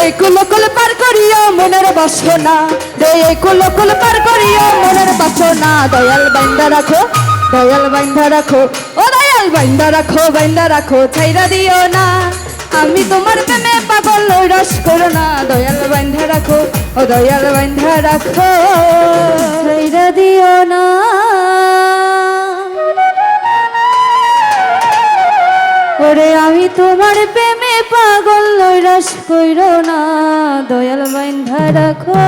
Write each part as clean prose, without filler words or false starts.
এই কুলকুল পার করিও মনের বাসনা রে, এই কুলকুল পার করিও মনের বাসনা। দয়াল বাইন্দা রাখো, দয়াল বাইন্দা রাখো, ও দয়াল বাইন্দা রাখো, বাইন্দা রাখো, ছাইরা দিও না। আমি তোমার প্রেমে পাগল রস করো না। দয়াল বাইন্ধা রাখো, ও দয়াল বাইন্ধা রাখো, ছাইরা দিও না। ওরে আমি তোমার প্রেমে পাগল রস করো না। দয়াল বাইন্ধা রাখো।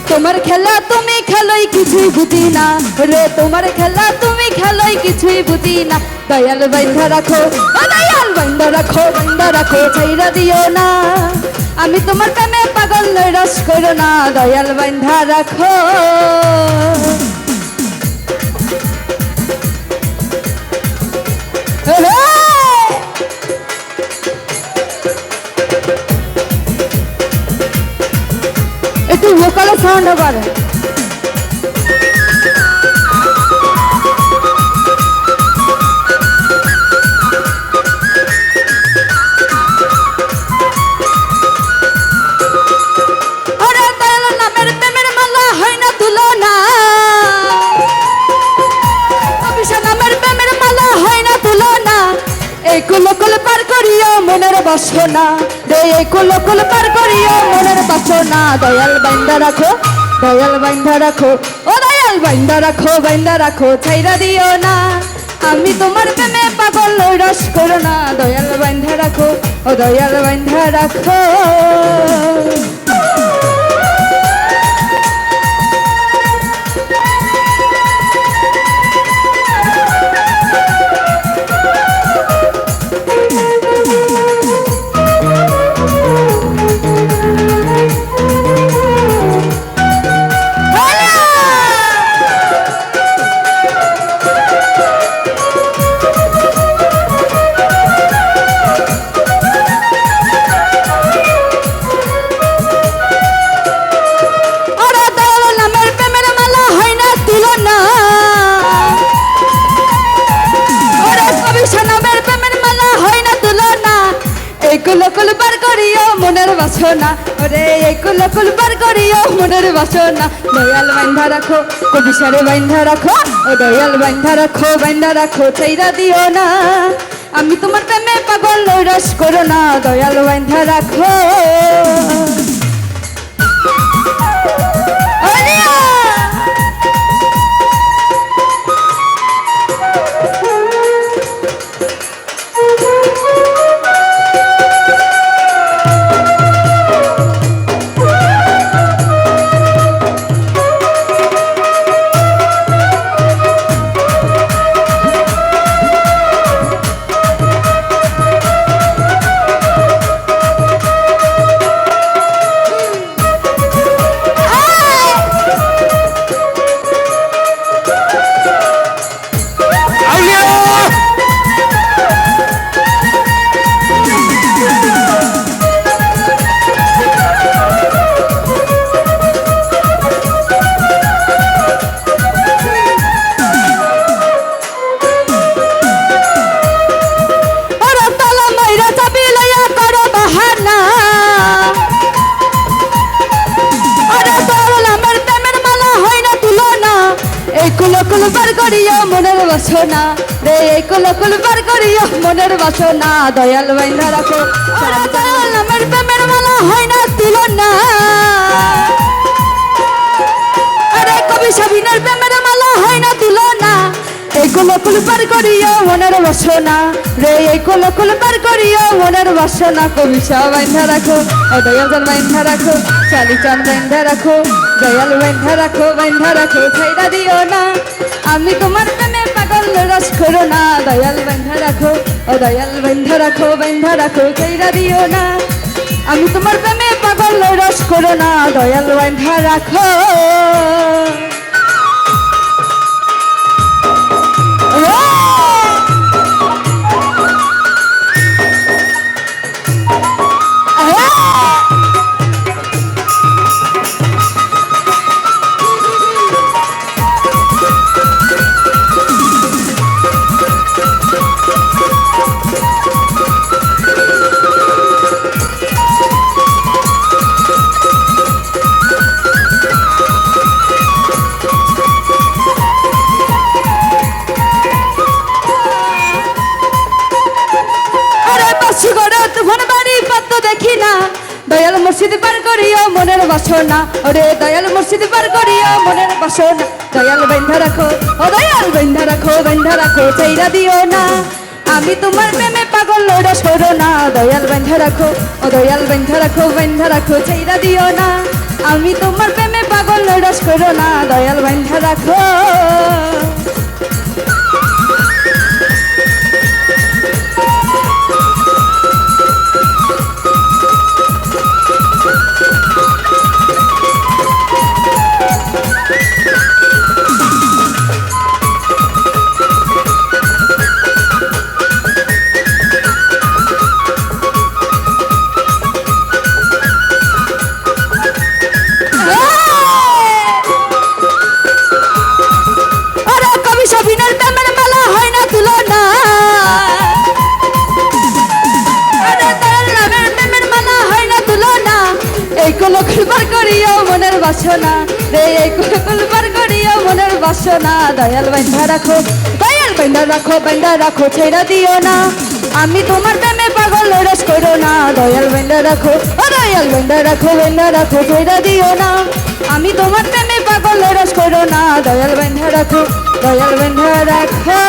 তোমার খেলা তুমি খেলোই কিছুই বুঝি না রে, তোমার খেলা তুমি খেলোই কিছুই বুঝি না। দয়াল বাইন্ধা রাখো, দয়াল বাইন্ধা রাখো, বাইন্ধা রাখো, ছাইরা দিও না। আমি তোমার প্রেমে পাগল রস করো না। দয়াল বাইন্ধা রাখো। একটু ভোকালে সাউন্ড করে। এই কুলকুল পার করিও মনের বাসনা রে, এই কুলকুল পার করিও মনের বাসনা। দয়াল বাইন্ধা রাখো, দয়াল বাইন্ধা রাখো, ও দয়াল বাইন্ধা রাখো, বাইন্ধা রাখো, ছাইরা দিও না। আমি তোমার প্রেমে পাগল রস করো না। দয়াল বাইন্ধা রাখো, ও দয়াল বাইন্ধা রাখো। কুলকুল পার করিও মনের বাসনা ওরে, এই কুলকুল পার করিও মনের বাসনা। দয়াল বাইন্ধা রাখো, কবিসারে বাইন্ধা রাখো, ও দয়াল বাইন্ধা রাখো, বাইন্ধা রাখো, ছাইরা দিও না। আমি তোমার প্রেমে পাগল রস করো না। দয়াল বাইন্ধা রাখো। কুলকুল পার করিও মনের বাসনা রে, এই কুলকুল পার করিও মনের বাসনা। দয়াল বাইন্ধা রাখো, দয়াল আমার প্রেমের মালা হয় না তুলনা। আরে কবি সাবিনের প্রেমের মালা হয় না তুলনা। এই কুলকুল পার করিও মনের বাসনা রে, এই কুলকুল পার করিও মনের বাসনা। কবি সা বাইন্ধা রাখো, দয়াল বাইন্ধা রাখো, চালিচান বাইন্ধা রাখো, দয়াল বাইন্ধা রাখো, বাইন্ধা রাখো, ছাইরা দিও না। আমি তোমার প্রেমে পাগল রস করো না, দয়াল বান্ধা রাখো, ও দয়াল বান্ধা রাখো, বান্ধা রাখো, ছাইড়া দিও না। আমি তোমার প্রেমে পাগল, রস করো না, দয়াল বান্ধা রাখো। তুফান বাড়ি পাত্র দেখি না, দয়াল মসজিদ পার করিও মনের বাসনা, ওরে দয়াল মসজিদ পার করিও মনের বাসনা। দয়াল বান্ধা রাখো, ও দয়াল বান্ধা রাখো, বান্ধা রাখো, ছাইড়া দিও না। আমি তোমার প্রেমে পাগল, রস করো না, দয়াল বান্ধা রাখো, ও দয়াল বান্ধা রাখো, বান্ধা রাখো, ছাইড়া দিও না। আমি তোমার প্রেমে পাগল, রস করো না, দয়াল বান্ধা রাখো। কুলবার করিও মনের বাসনা রে, এই কুলবার করিও মনের বাসনা। দয়াল বান্ধা রাখো, দয়াল বান্ধা রাখো, বান্ধা রাখো, ছেড়া দিও না। আমি তোমার প্রেমে পাগল, রস করো না, দয়াল বান্ধা রাখো, ও দয়াল বান্ধা রাখো, বান্ধা রাখো, ছেড়া দিও না। আমি তোমার প্রেমে পাগল, রস করো না, দয়াল বান্ধা রাখো, দয়াল বান্ধা রাখো।